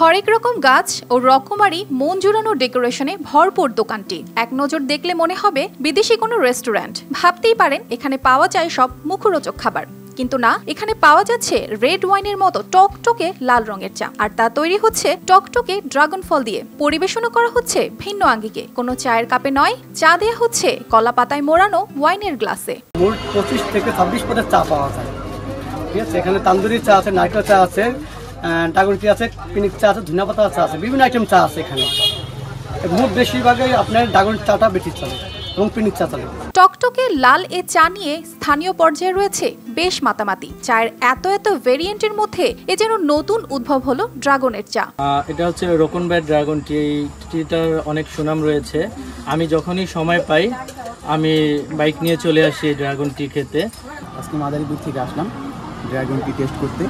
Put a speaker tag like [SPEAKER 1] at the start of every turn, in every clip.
[SPEAKER 1] হরেক রকম গাছ ও রকমারি মন জুড়ানো ডেকোরেশনে ভরপুর দোকানটি। এক নজর দেখলে মনে হবে বিদেশি কোনো রেস্টুরেন্ট। ভাবতেই পারেন এখানে পাওয়া যায় সব মুখরোচক খাবার, কিন্তু না, এখানে পাওয়া যাচ্ছে রেড ওয়াইনের মতো টকটকে লাল রঙের চা, আর তা তৈরি হচ্ছে টকটকে ড্রাগন ফল দিয়ে। পরিবেশনও করা হচ্ছে ভিন্ন আঙ্গিকে, কোনো চায়ের কাপে নয়, চা দেয়া হচ্ছে কলা পাতায় মোড়ানো ওয়াইনের গ্লাসে।
[SPEAKER 2] মোট 25 থেকে 26 পদের চা পাওয়া যায়। ঠিক আছে, এখানে তান্দুরি চা আছে, নারকেল চা আছে, ড্রাগন টি আছে, পিনিক চা আছে, ধনিয়া পাতা চা আছে, বিভিন্ন আইটেম চা আছে এখানে। মোট বেশিরভাগই আপনার ড্রাগন চাটা বেশি চলে এবং পিনিক চা চলে।
[SPEAKER 1] টকটকে লাল এ চা নিয়ে স্থানীয় পর্যায়ে রয়েছে বেশ মাতামাতি। চায়ের এত ভেরিয়েন্টের মধ্যে এ যেন নতুন উদ্ভব হলো ড্রাগনের চা।
[SPEAKER 3] এটা হচ্ছে রোকন বাই ড্রাগন টি। এই টিটার অনেক সুনাম রয়েছে। আমি যখনই সময় পাই আমি বাইক নিয়ে চলে আসি ড্রাগন টি খেতে।
[SPEAKER 4] আজকে মাদারীপুর থেকে আসলাম ড্রাগন টি টেস্ট করতে।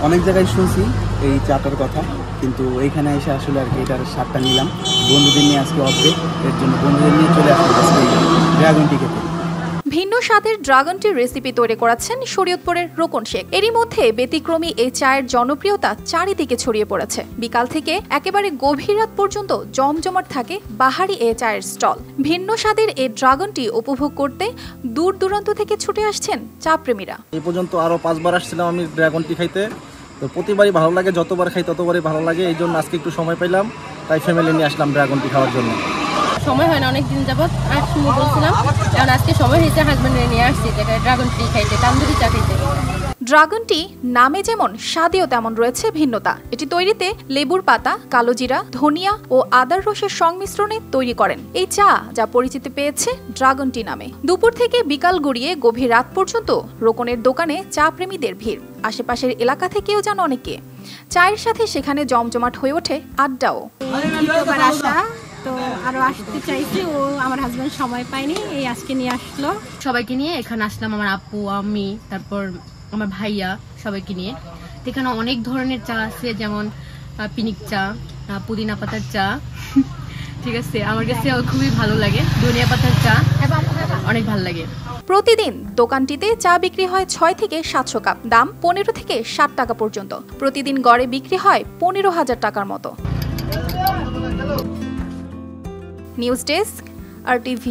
[SPEAKER 4] অনেক জায়গায় শুনছি এই চাটার কথা, কিন্তু এইখানে এসে আসলে আর কি এটার স্বাদটা নিলাম। বন্ধুদের নিয়ে আজকে অফ ডে, এর জন্য বন্ধুদের নিয়ে চলে আসলাম আজকে ড্রাগন টি খেতে।
[SPEAKER 1] ভিন্ন স্বাদের ড্রাগন টির রেসিপি তৈরি করাচ্ছেন শরীয়তপুরের রোকন শেখ। এরই মধ্যে ব্যতিক্রমী এই চায়ের জনপ্রিয়তা চারিদিকে ছড়িয়ে পড়েছে। বিকাল থেকে একেবারে গভীর রাত পর্যন্ত জমজমাট থাকে বাহারি এই চায়ের স্টল। ভিন্ন স্বাদের এই ড্রাগন টি উপভোগ করতে দূর দূরান্ত থেকে ছুটে আসছেন চা প্রেমীরা।
[SPEAKER 5] এই পর্যন্ত আরো 5 বার আসছিলাম আমি ড্রাগন টি খাইতে, তো প্রতিবারই ভালো লাগে, যতবার খাই ততবারই ভালো লাগে। এই জন্য আজকে একটু সময় পেলাম, তাই ফ্যামিলি নিয়ে আসলাম ড্রাগন টি খাওয়ার জন্য।
[SPEAKER 6] সময় হয় না, অনেক দিন যাবত বলছিলাম, কারণ আজকে সময় হয়েছে, হাজবেন্ডে নিয়ে আসছি ড্রাগন টি খাইতে, তান্দুরি চা খাইতে।
[SPEAKER 1] ড্রাগন টি নামে যেমন স্বাদেও তেমন রয়েছে ভিন্নতা। এটি তৈরিতে লেবুর পাতা, কালোজিরা, ধনিয়া ও আদার রসের সংমিশ্রণে তৈরি করেন এই চা, যা পরিচিতি পেয়েছে ড্রাগন টি নামে। দুপুর থেকে বিকাল গড়িয়ে গভীর রাত পর্যন্ত রোকনের দোকানে চা প্রেমীদের ভিড়। আশেপাশের এলাকা থেকেও যেন অনেকে। চায়ের সাথে সেখানে জমজমাট হয়ে ওঠে আড্ডাও।
[SPEAKER 7] তো আরো আসতে চাইছি, ও আমার হাজবেন্ড সময় পায়নি, এই আজকে নিয়ে আসলো।
[SPEAKER 6] সবাইকে নিয়ে এখানে আসলাম, আমার আপু, আমি, তারপর আমার ভাইয়া, সবাইকে নিয়ে। এখানে অনেক ধরনের চা আছে, যেমন পিনিক চা, পুদিনা পাতার চা, ঠিক আছে, আমার কাছে খুবই ভালো লাগে। ধনিয়া পাতার চা অনেক ভালো লাগে।
[SPEAKER 1] প্রতিদিন দোকানটিতে চা বিক্রি হয় 6 থেকে 700 কাপ, দাম 15 থেকে 60 টাকা পর্যন্ত। প্রতিদিন গড়ে বিক্রি হয় 15,000 টাকার মতো। News desk, RTV।